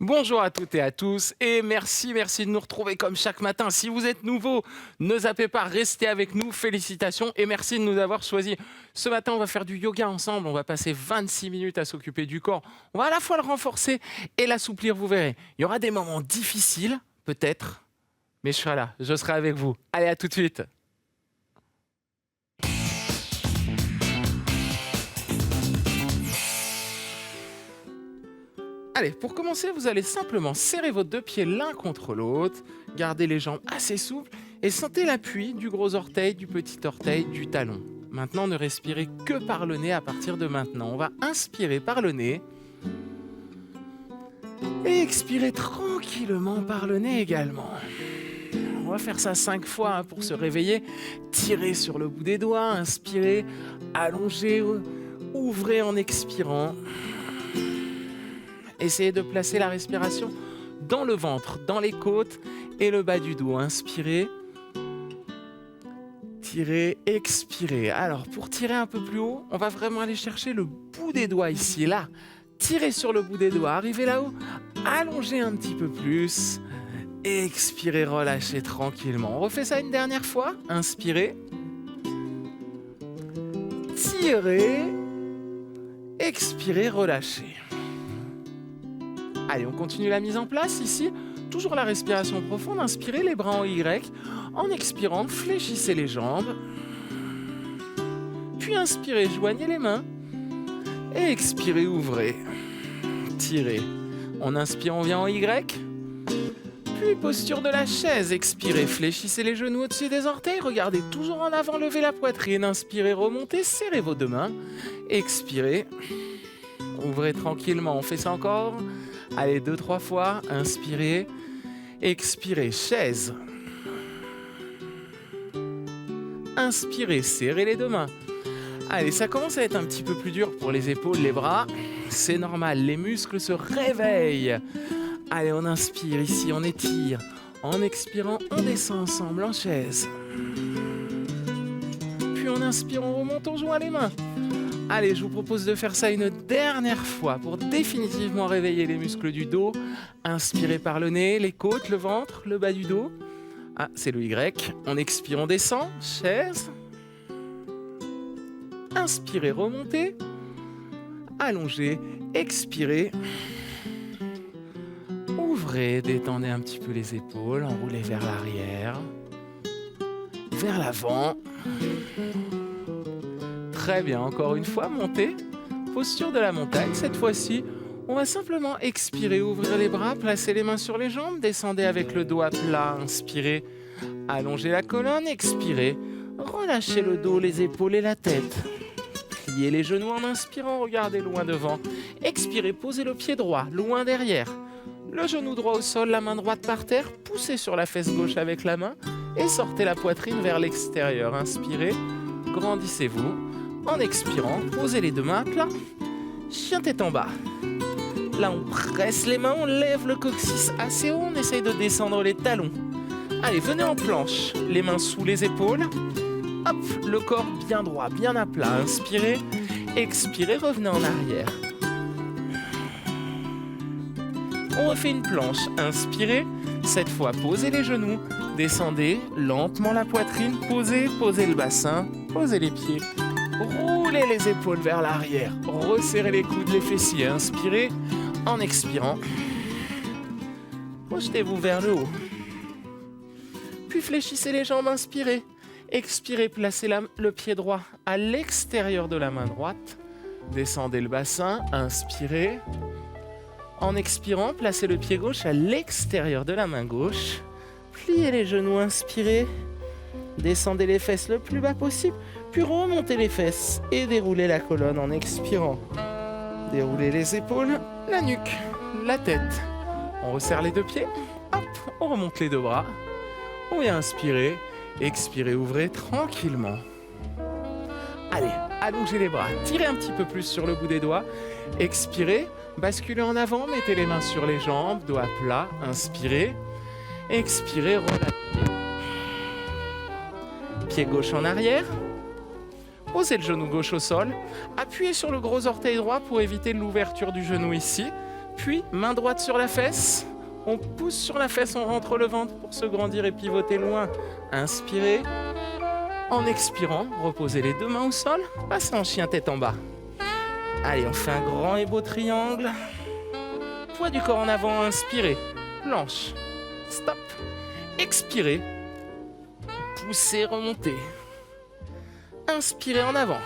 Bonjour à toutes et à tous et merci de nous retrouver comme chaque matin. Si vous êtes nouveau, ne zappez pas, restez avec nous. Félicitations et merci de nous avoir choisis. Ce matin, on va faire du yoga ensemble. On va passer 26 minutes à s'occuper du corps. On va à la fois le renforcer et l'assouplir, vous verrez. Il y aura des moments difficiles, peut-être, mais je serai là, je serai avec vous. Allez, à tout de suite. Allez, pour commencer, vous allez simplement serrer vos deux pieds l'un contre l'autre, garder les jambes assez souples et sentez l'appui du gros orteil, du petit orteil, du talon. Maintenant, ne respirez que par le nez à partir de maintenant. On va inspirer par le nez et expirer tranquillement par le nez également. On va faire ça 5 fois pour se réveiller. Tirez sur le bout des doigts, inspirez, allongez, ouvrez en expirant. Essayez de placer la respiration dans le ventre, dans les côtes et le bas du dos. Inspirez, tirez, expirez. Alors, pour tirer un peu plus haut, on va vraiment aller chercher le bout des doigts ici, là. Tirez sur le bout des doigts, arrivez là-haut, allongez un petit peu plus. Expirez, relâchez tranquillement. On refait ça une dernière fois. Inspirez, tirez, expirez, relâchez. Allez, on continue la mise en place ici. Toujours la respiration profonde. Inspirez les bras en Y. En expirant, fléchissez les jambes. Puis inspirez, joignez les mains. Et expirez, ouvrez. Tirez. On inspire, on vient en Y. Puis posture de la chaise. Expirez, fléchissez les genoux au-dessus des orteils. Regardez toujours en avant, levez la poitrine. Inspirez, remontez, serrez vos deux mains. Expirez. Ouvrez tranquillement. On fait ça encore. Allez, 2-3 fois. Inspirez. Expirez. Chaise. Inspirez. Serrez les deux mains. Allez, ça commence à être un petit peu plus dur pour les épaules, les bras. C'est normal. Les muscles se réveillent. Allez, on inspire. Ici, on étire. En expirant, on descend ensemble en chaise. Puis on inspire, on remonte, on joint les mains. Allez, je vous propose de faire ça une dernière fois pour définitivement réveiller les muscles du dos. Inspirez par le nez, les côtes, le ventre, le bas du dos. Ah, c'est le Y. On expire, on descend. Chaise. Inspirez, remontez. Allongez. Expirez. Ouvrez, détendez un petit peu les épaules. Enroulez vers l'arrière. Vers l'avant. Très bien, encore une fois, montez. Posture de la montagne. Cette fois-ci, on va simplement expirer, ouvrir les bras, placer les mains sur les jambes, descendez avec le dos à plat, inspirez, allongez la colonne, expirez, relâchez le dos, les épaules et la tête. Pliez les genoux en inspirant, regardez loin devant. Expirez, posez le pied droit, loin derrière. Le genou droit au sol, la main droite par terre, poussez sur la fesse gauche avec la main et sortez la poitrine vers l'extérieur. Inspirez, grandissez-vous. En expirant, posez les deux mains à plat. Chien tête en bas. Là, on presse les mains, on lève le coccyx assez haut. On essaye de descendre les talons. Allez, venez en planche. Les mains sous les épaules. Hop, le corps bien droit, bien à plat. Inspirez, expirez, revenez en arrière. On refait une planche. Inspirez. Cette fois, posez les genoux. Descendez lentement la poitrine. Posez le bassin. Posez les pieds. Roulez les épaules vers l'arrière. Resserrez les coudes, les fessiers. Inspirez. En expirant. Projetez-vous vers le haut. Puis fléchissez les jambes. Inspirez. Expirez. Placez le pied droit à l'extérieur de la main droite. Descendez le bassin. Inspirez. En expirant, placez le pied gauche à l'extérieur de la main gauche. Pliez les genoux. Inspirez. Descendez les fesses le plus bas possible. Puis remontez les fesses et déroulez la colonne en expirant. Déroulez les épaules, la nuque, la tête. On resserre les deux pieds. Hop, on remonte les deux bras. On vient inspirer. Expirez, ouvrez tranquillement. Allez, allongez les bras. Tirez un petit peu plus sur le bout des doigts. Expirez, basculez en avant. Mettez les mains sur les jambes, dos à plat. Inspirez. Expirez, relâchez. Pied gauche en arrière. Posez le genou gauche au sol. Appuyez sur le gros orteil droit pour éviter l'ouverture du genou ici. Puis, main droite sur la fesse. On pousse sur la fesse, on rentre le ventre pour se grandir et pivoter loin. Inspirez. En expirant, reposez les deux mains au sol. Passez en chien tête en bas. Allez, on fait un grand et beau triangle. Poids du corps en avant, inspirez. Planche. Stop. Expirez. Poussez, remontez. Inspirez en avant.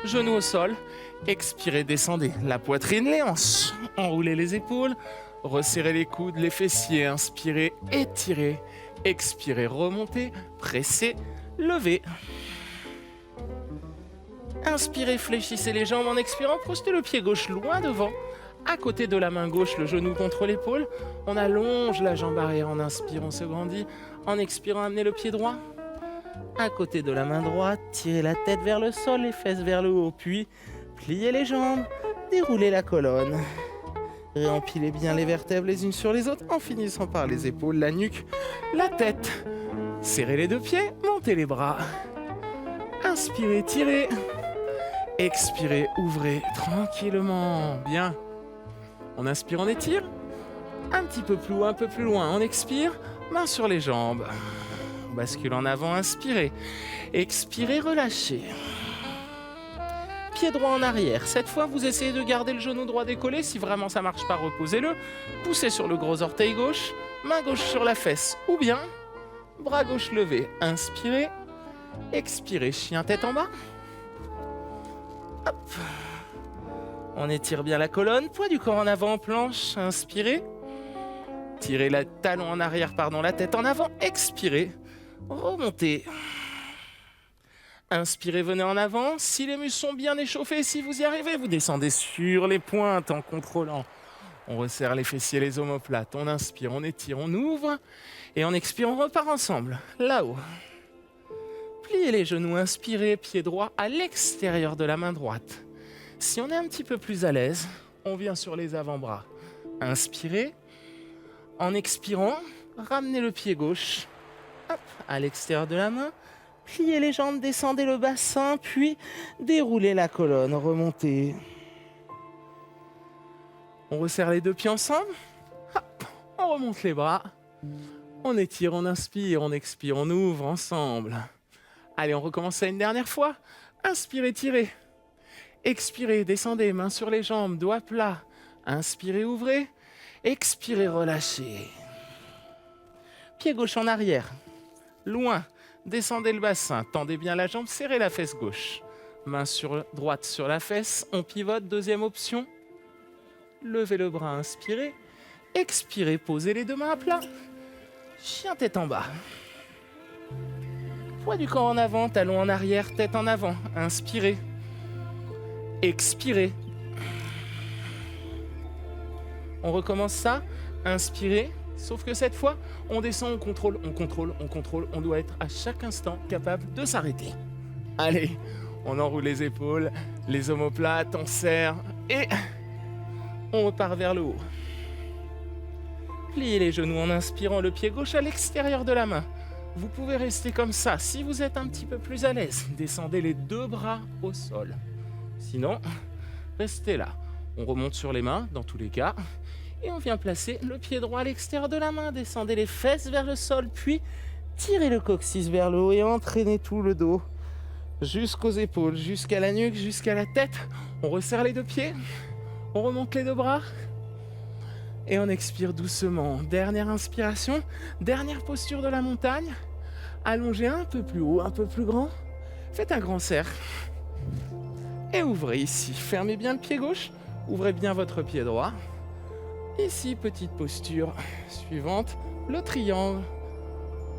Genoux au sol. Expirez, descendez. La poitrine, les hanches. Enroulez les épaules. Resserrez les coudes, les fessiers. Inspirez, étirez. Expirez, remontez. Pressez, levez. Inspirez, fléchissez les jambes en expirant. Projetez le pied gauche loin devant. À côté de la main gauche, le genou contre l'épaule. On allonge la jambe arrière en inspirant, on se grandit. En expirant, amenez le pied droit. À côté de la main droite, tirez la tête vers le sol, les fesses vers le haut. Puis, pliez les jambes, déroulez la colonne. Réempilez bien les vertèbres les unes sur les autres en finissant par les épaules, la nuque, la tête. Serrez les deux pieds, montez les bras. Inspirez, tirez. Expirez, ouvrez tranquillement. Bien. On inspire, on étire. Un petit peu plus haut, un peu plus loin. On expire, main sur les jambes. On bascule en avant, inspirez. Expirez, relâchez. Pied droit en arrière. Cette fois, vous essayez de garder le genou droit décollé. Si vraiment ça marche pas, reposez-le. Poussez sur le gros orteil gauche. Main gauche sur la fesse. Ou bien, bras gauche levé. Inspirez. Expirez, chien tête en bas. Hop. On étire bien la colonne. Poids du corps en avant, planche. Inspirez. Tirez le talon en arrière, la tête en avant. Expirez. Remontez. Inspirez, venez en avant. Si les muscles sont bien échauffés, si vous y arrivez, vous descendez sur les pointes en contrôlant. On resserre les fessiers, les omoplates. On inspire, on étire, on ouvre. Et on expire, on repart ensemble. Là-haut. Pliez les genoux, inspirez, pied droit à l'extérieur de la main droite. Si on est un petit peu plus à l'aise, on vient sur les avant-bras. Inspirez. En expirant, ramenez le pied gauche hop, à l'extérieur de la main. Pliez les jambes, descendez le bassin, puis déroulez la colonne, remontez. On resserre les deux pieds ensemble. Hop, on remonte les bras. On étire, on inspire, on expire, on ouvre ensemble. Allez, on recommence ça une dernière fois. Inspirez, tirez. Expirez, descendez, mains sur les jambes, doigts plats. Inspirez, ouvrez. Expirez, relâchez. Pied gauche en arrière. Loin. Descendez le bassin, tendez bien la jambe, serrez la fesse gauche. Main droite sur la fesse, on pivote, deuxième option. Levez le bras, inspirez. Expirez, posez les deux mains à plat. Chien tête en bas. Poids du corps en avant, talon en arrière, tête en avant. Inspirez. Expirez. On recommence ça. Inspirez. Sauf que cette fois, on descend, on contrôle, on contrôle, on contrôle. On doit être à chaque instant capable de s'arrêter. Allez, on enroule les épaules, les omoplates, on serre et on repart vers le haut. Pliez les genoux en inspirant le pied gauche à l'extérieur de la main. Vous pouvez rester comme ça. Si vous êtes un petit peu plus à l'aise, descendez les deux bras au sol. Sinon, restez là. On remonte sur les mains, dans tous les cas. Et on vient placer le pied droit à l'extérieur de la main. Descendez les fesses vers le sol, puis tirez le coccyx vers le haut et entraînez tout le dos. Jusqu'aux épaules, jusqu'à la nuque, jusqu'à la tête. On resserre les deux pieds. On remonte les deux bras. Et on expire doucement. Dernière inspiration. Dernière posture de la montagne. Allongez un peu plus haut, un peu plus grand. Faites un grand cercle. Et ouvrez ici. Fermez bien le pied gauche. Ouvrez bien votre pied droit. Ici, petite posture suivante, le triangle.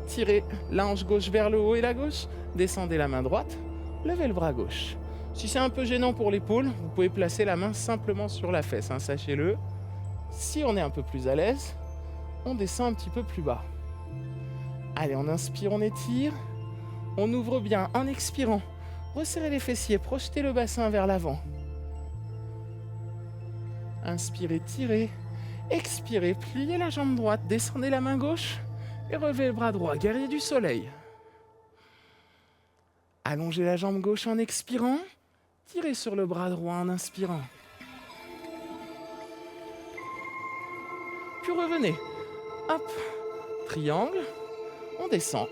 Tirez la hanche gauche vers le haut et la gauche. Descendez la main droite. Levez le bras gauche. Si c'est un peu gênant pour l'épaule, vous pouvez placer la main simplement sur la fesse, sachez-le. Si on est un peu plus à l'aise, on descend un petit peu plus bas. Allez, on inspire, on étire. On ouvre bien en expirant. Resserrez les fessiers, projetez le bassin vers l'avant. Inspirez, tirez. Expirez, pliez la jambe droite, descendez la main gauche et relevez le bras droit, guerrier du soleil. Allongez la jambe gauche en expirant, tirez sur le bras droit en inspirant. revenez. Hop, triangle, on descend.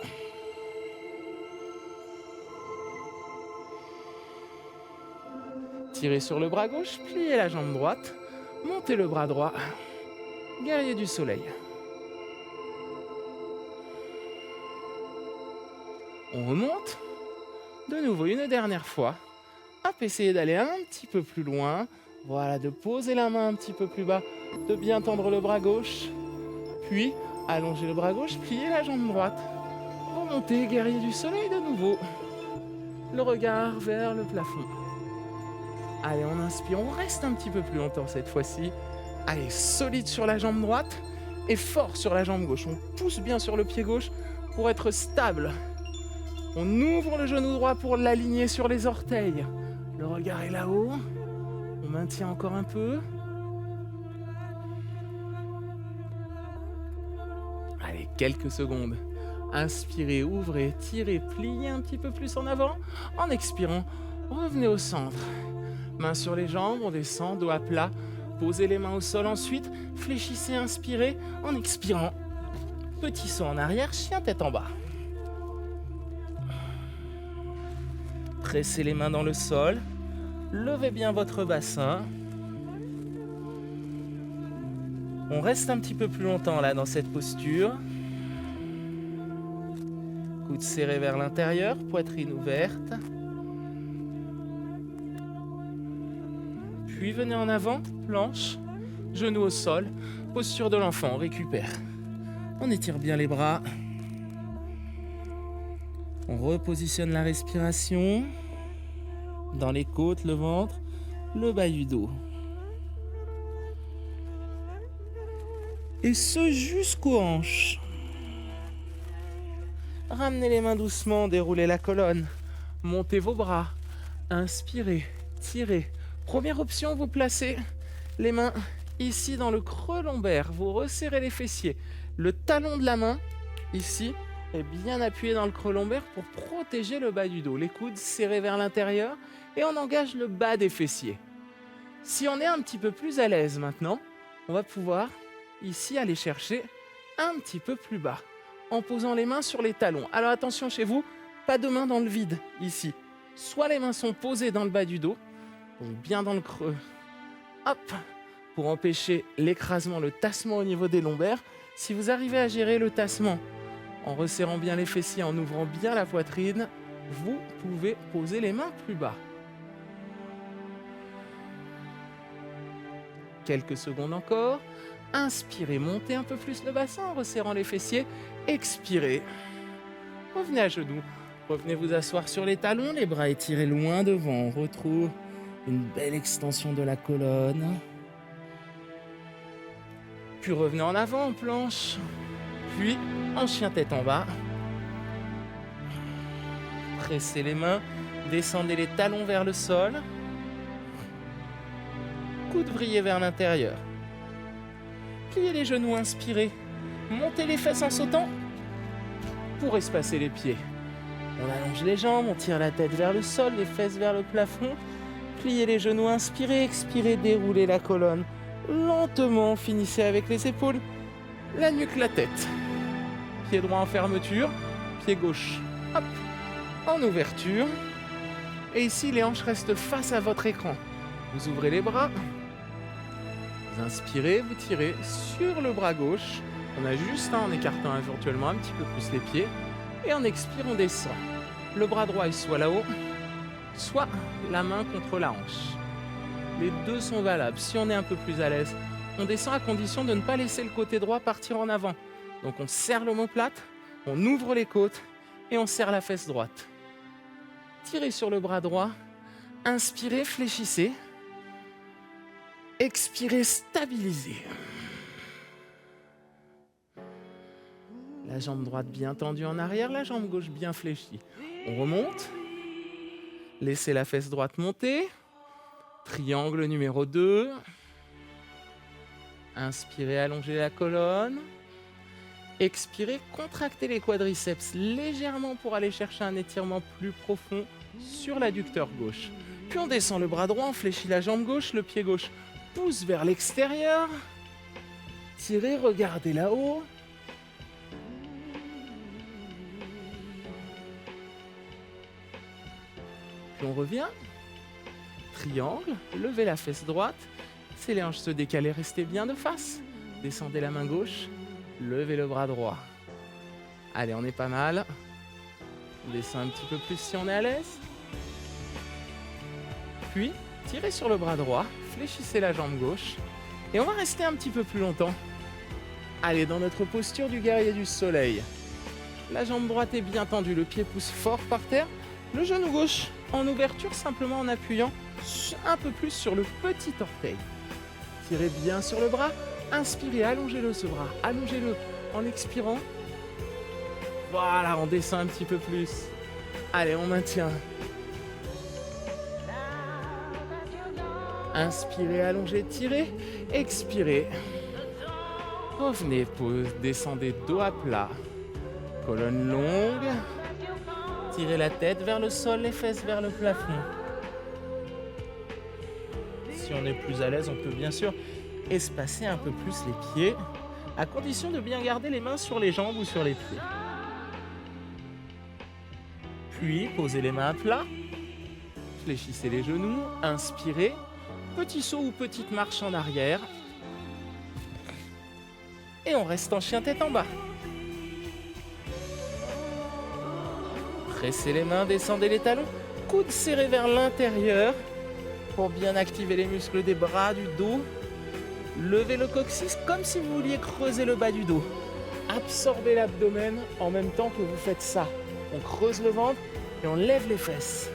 Tirez sur le bras gauche, pliez la jambe droite, montez le bras droit. Guerrier du soleil. On remonte. De nouveau, une dernière fois. Hop, essayez d'aller un petit peu plus loin. Voilà, de poser la main un petit peu plus bas, de bien tendre le bras gauche. Puis, allongez le bras gauche, pliez la jambe droite. Remontez, guerrier du soleil de nouveau. Le regard vers le plafond. Allez, on inspire, on reste un petit peu plus longtemps cette fois-ci. Allez, solide sur la jambe droite et fort sur la jambe gauche. On pousse bien sur le pied gauche pour être stable. On ouvre le genou droit pour l'aligner sur les orteils. Le regard est là-haut. On maintient encore un peu. Allez, quelques secondes. Inspirez, ouvrez, tirez, pliez un petit peu plus en avant. En expirant, revenez au centre. Mains sur les jambes, on descend, dos à plat. Posez les mains au sol ensuite. Fléchissez, inspirez. En expirant, petit saut en arrière, chien tête en bas. Pressez les mains dans le sol. Levez bien votre bassin. On reste un petit peu plus longtemps là dans cette posture. Coudes serrés vers l'intérieur, poitrine ouverte. Puis venez en avant, planche, genoux au sol, posture de l'enfant, on récupère. On étire bien les bras. On repositionne la respiration dans les côtes, le ventre, le bas du dos. Et ce jusqu'aux hanches. Ramenez les mains doucement, déroulez la colonne. Montez vos bras. Inspirez, tirez. Première option, vous placez les mains ici dans le creux lombaire. Vous resserrez les fessiers. Le talon de la main, ici, est bien appuyé dans le creux lombaire pour protéger le bas du dos. Les coudes serrés vers l'intérieur et on engage le bas des fessiers. Si on est un petit peu plus à l'aise maintenant, on va pouvoir ici aller chercher un petit peu plus bas en posant les mains sur les talons. Alors attention chez vous, pas de mains dans le vide ici. Soit les mains sont posées dans le bas du dos, donc bien dans le creux. Hop, pour empêcher l'écrasement, le tassement au niveau des lombaires. Si vous arrivez à gérer le tassement en resserrant bien les fessiers, en ouvrant bien la poitrine, vous pouvez poser les mains plus bas. Quelques secondes encore. Inspirez, montez un peu plus le bassin en resserrant les fessiers. Expirez. Revenez à genoux. Revenez vous asseoir sur les talons, les bras étirés loin devant. On retrouve une belle extension de la colonne. Puis revenez en avant en planche. Puis en chien tête en bas. Pressez les mains. Descendez les talons vers le sol. Coudes vrillés vers l'intérieur. Pliez les genoux, inspirez. Montez les fesses en sautant pour espacer les pieds. On allonge les jambes, on tire la tête vers le sol, les fesses vers le plafond. Pliez les genoux, inspirez, expirez, déroulez la colonne. Lentement, finissez avec les épaules, la nuque, la tête. Pied droit en fermeture, pied gauche, hop, en ouverture. Et ici, les hanches restent face à votre écran. Vous ouvrez les bras. Vous inspirez, vous tirez sur le bras gauche. On ajuste en écartant éventuellement un petit peu plus les pieds. Et en expire, on descend. Le bras droit est soit là-haut, soit la main contre la hanche. Les deux sont valables. Si on est un peu plus à l'aise, on descend à condition de ne pas laisser le côté droit partir en avant. Donc on serre l'omoplate, on ouvre les côtes et on serre la fesse droite. Tirez sur le bras droit. Inspirez, fléchissez. Expirez, stabilisez. La jambe droite bien tendue en arrière, la jambe gauche bien fléchie. On remonte. Laissez la fesse droite monter. Triangle numéro 2. Inspirez, allongez la colonne. Expirez, contractez les quadriceps légèrement pour aller chercher un étirement plus profond sur l'adducteur gauche. Puis on descend le bras droit, on fléchit la jambe gauche, le pied gauche pousse vers l'extérieur. Tirez, regardez là-haut. Puis on revient. Triangle, levez la fesse droite. Laissez les hanches se décaler, restez bien de face. Descendez la main gauche, levez le bras droit. Allez, on est pas mal. On descend un petit peu plus si on est à l'aise. Puis, tirez sur le bras droit, fléchissez la jambe gauche. Et on va rester un petit peu plus longtemps. Allez, dans notre posture du guerrier du soleil. La jambe droite est bien tendue, le pied pousse fort par terre. Le genou gauche en ouverture, simplement en appuyant un peu plus sur le petit orteil. Tirez bien sur le bras. Inspirez, allongez-le ce bras. Allongez-le en expirant. Voilà, on descend un petit peu plus. Allez, on maintient. Inspirez, allongez, tirez. Expirez. Revenez, pause, descendez dos à plat. Colonne longue. Tirez la tête vers le sol, les fesses vers le plafond. Si on est plus à l'aise, on peut bien sûr espacer un peu plus les pieds, à condition de bien garder les mains sur les jambes ou sur les pieds. Puis, posez les mains à plat. Fléchissez les genoux, inspirez. Petit saut ou petite marche en arrière. Et on reste en chien tête en bas. Pressez les mains, descendez les talons. Coudes serrés vers l'intérieur pour bien activer les muscles des bras, du dos. Levez le coccyx comme si vous vouliez creuser le bas du dos. Absorbez l'abdomen en même temps que vous faites ça. On creuse le ventre et on lève les fesses.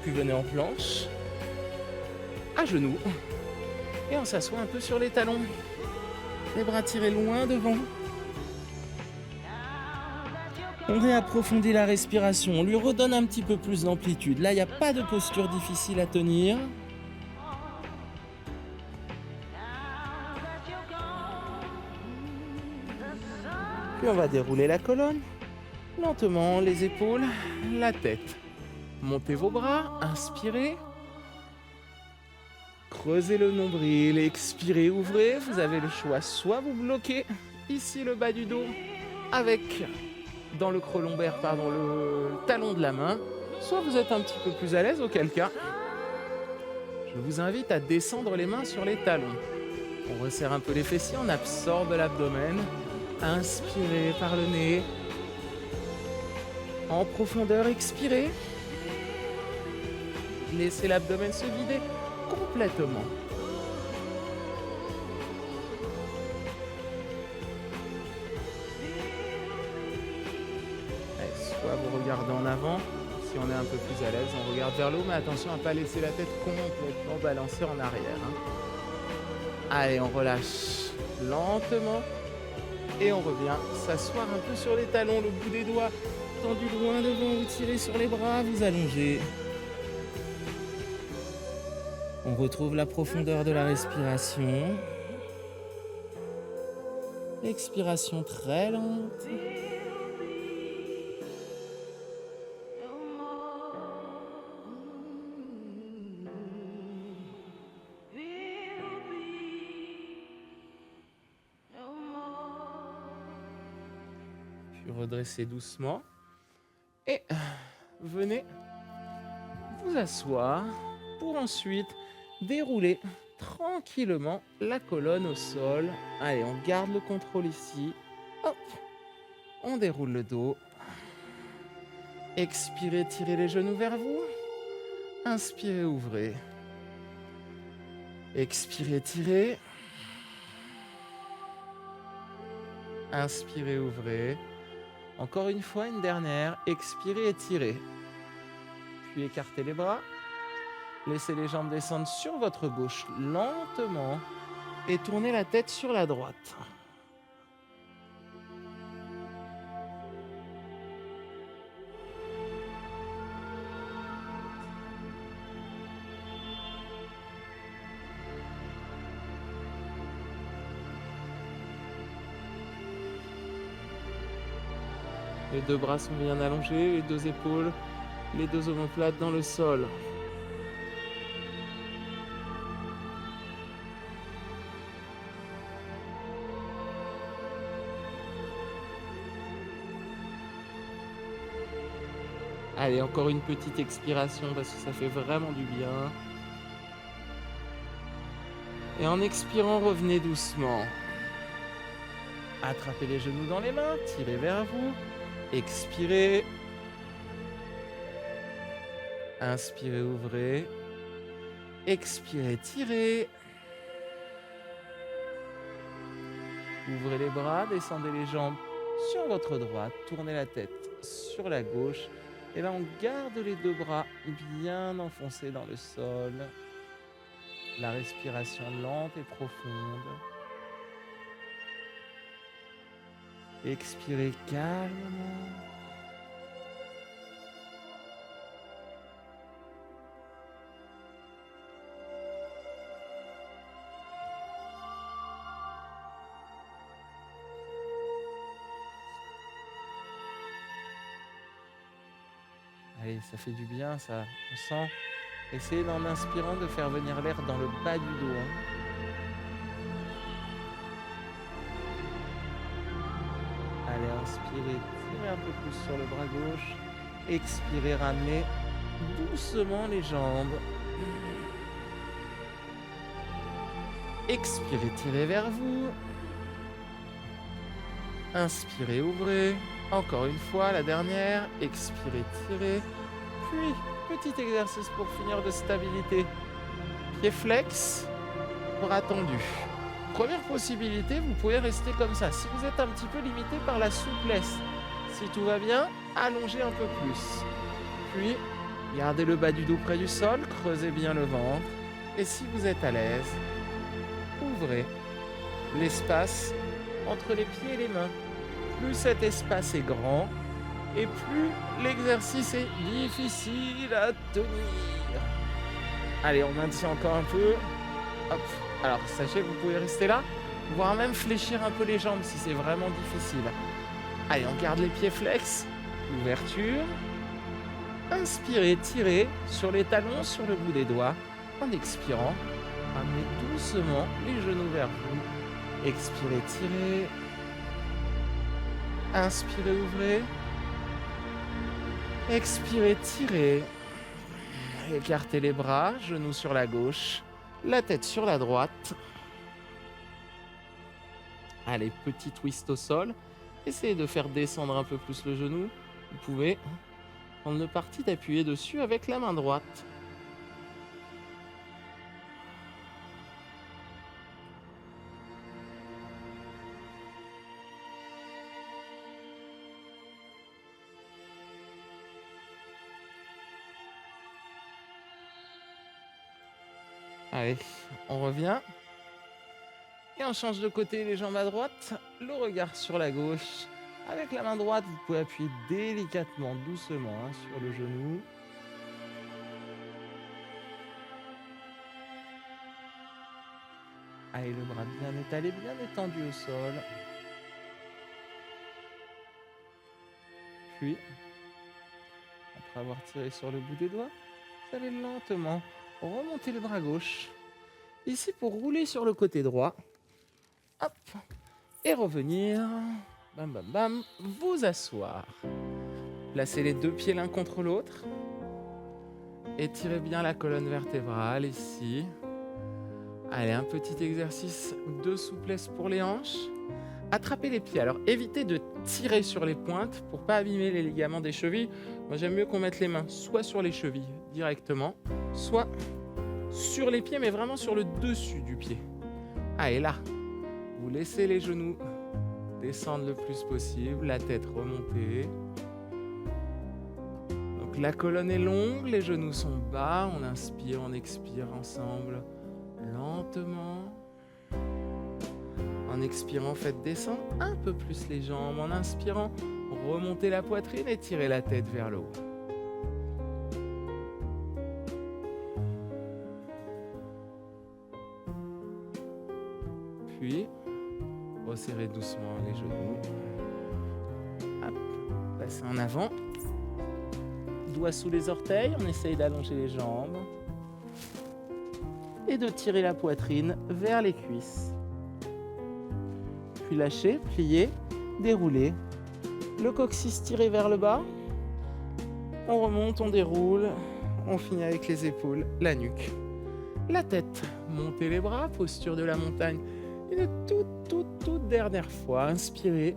Puis venez en planche, à genoux, et on s'assoit un peu sur les talons. Les bras tirés loin devant. On réapprofondit la respiration, on lui redonne un petit peu plus d'amplitude. Là, il n'y a pas de posture difficile à tenir. Puis on va dérouler la colonne, lentement, les épaules, la tête. Montez vos bras, inspirez. Creusez le nombril, expirez, ouvrez. Vous avez le choix, soit vous bloquez ici le bas du dos avec, dans le creux lombaire, le talon de la main, soit vous êtes un petit peu plus à l'aise, auquel cas, je vous invite à descendre les mains sur les talons. On resserre un peu les fessiers, on absorbe l'abdomen. Inspirez par le nez. En profondeur, expirez. Laissez l'abdomen se vider complètement. Allez, soit vous regardez en avant, si on est un peu plus à l'aise, on regarde vers le haut, mais attention à ne pas laisser la tête complètement balancée en arrière. Allez, on relâche lentement et on revient s'asseoir un peu sur les talons, le bout des doigts tendu loin devant, vous tirez sur les bras, vous allongez. On retrouve la profondeur de la respiration. Expiration très lente. Puis redressez doucement. Et venez vous asseoir pour ensuite dérouler tranquillement la colonne au sol. Allez, on garde le contrôle ici. Hop, on déroule le dos. Expirez, tirez les genoux vers vous. Inspirez, ouvrez. Expirez, tirez. Inspirez, ouvrez. Encore une fois, une dernière. Expirez et tirez. Puis écartez les bras. Laissez les jambes descendre sur votre gauche lentement et tournez la tête sur la droite. Les deux bras sont bien allongés, les deux épaules, les deux omoplates dans le sol. Allez, encore une petite expiration parce que ça fait vraiment du bien. Et en expirant, revenez doucement. Attrapez les genoux dans les mains, tirez vers vous. Expirez. Inspirez, ouvrez. Expirez, tirez. Ouvrez les bras, descendez les jambes sur votre droite, tournez la tête sur la gauche. Et là, on garde les deux bras bien enfoncés dans le sol. La respiration lente et profonde. Expirez calmement. Allez, ça fait du bien, ça. On sent. Essayez en inspirant de faire venir l'air dans le bas du dos. Allez, inspirez, tirez un peu plus sur le bras gauche. Expirez, ramenez doucement les jambes. Expirez, tirez vers vous. Inspirez, ouvrez. Encore une fois, la dernière. Expirez, tirez. Puis, petit exercice pour finir de stabilité. Pied flex, bras tendus. Première possibilité, vous pouvez rester comme ça. Si vous êtes un petit peu limité par la souplesse, si tout va bien, allongez un peu plus. Puis, gardez le bas du dos près du sol, creusez bien le ventre. Et si vous êtes à l'aise, ouvrez l'espace entre les pieds et les mains. Plus cet espace est grand, et plus l'exercice est difficile à tenir. Allez, on maintient encore un peu. Hop. Alors, sachez que vous pouvez rester là, voire même fléchir un peu les jambes si c'est vraiment difficile. Allez, on garde les pieds flex. Ouverture. Inspirez, tirez sur les talons, sur le bout des doigts. En expirant, amenez doucement les genoux vers vous. Expirez, tirez. Inspirez, ouvrez. Expirez, tirez. Écartez les bras, genoux sur la gauche, la tête sur la droite. Allez, petit twist au sol. Essayez de faire descendre un peu plus le genou. Vous pouvez prendre le parti d'appuyer dessus avec la main droite. Allez, on revient. Et on change de côté, les jambes à droite, le regard sur la gauche. Avec la main droite, vous pouvez appuyer délicatement, doucement sur le genou. Allez, le bras bien étalé, bien étendu au sol. Puis, après avoir tiré sur le bout des doigts, vous allez lentement remonter le bras gauche. Ici, pour rouler sur le côté droit. Hop. Et revenir. Bam, bam, bam. Vous asseoir. Placez les deux pieds l'un contre l'autre. Étirez bien la colonne vertébrale ici. Allez, un petit exercice de souplesse pour les hanches. Attrapez les pieds. Alors, évitez de tirer sur les pointes pour pas abîmer les ligaments des chevilles. Moi, j'aime mieux qu'on mette les mains soit sur les chevilles directement, soit sur les pieds, mais vraiment sur le dessus du pied. Allez, là, vous laissez les genoux descendre le plus possible, la tête remontée. Donc, la colonne est longue, les genoux sont bas. On inspire, on expire ensemble, lentement. En expirant, faites descendre un peu plus les jambes. En inspirant, remontez la poitrine et tirez la tête vers le haut. Puis, resserrez doucement les genoux. Hop, passez en avant. Doigts sous les orteils, on essaye d'allonger les jambes. Et de tirer la poitrine vers les cuisses. Puis lâchez, pliez, déroulez. Le coccyx tiré vers le bas. On remonte, on déroule. On finit avec les épaules, la nuque, la tête. Montez les bras, posture de la montagne. Une toute dernière fois. Inspirez,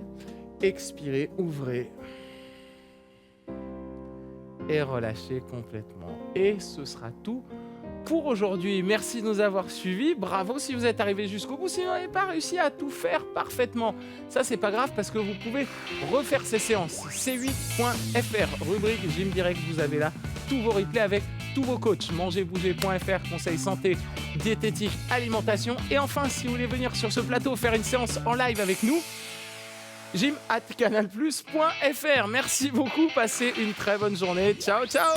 expirez, ouvrez. Et relâchez complètement. Et ce sera tout pour aujourd'hui. Merci de nous avoir suivis. Bravo si vous êtes arrivés jusqu'au bout. Si vous n'avez pas réussi à tout faire parfaitement, ça c'est pas grave parce que vous pouvez refaire ces séances. c8.fr, rubrique Gym Direct, vous avez là tous vos replays avec tous vos coachs. Mangerbouger.fr, conseils santé, diététique, alimentation. Et enfin, si vous voulez venir sur ce plateau faire une séance en live avec nous, gym@canalplus.fr. Merci beaucoup, passez une très bonne journée. Ciao, ciao.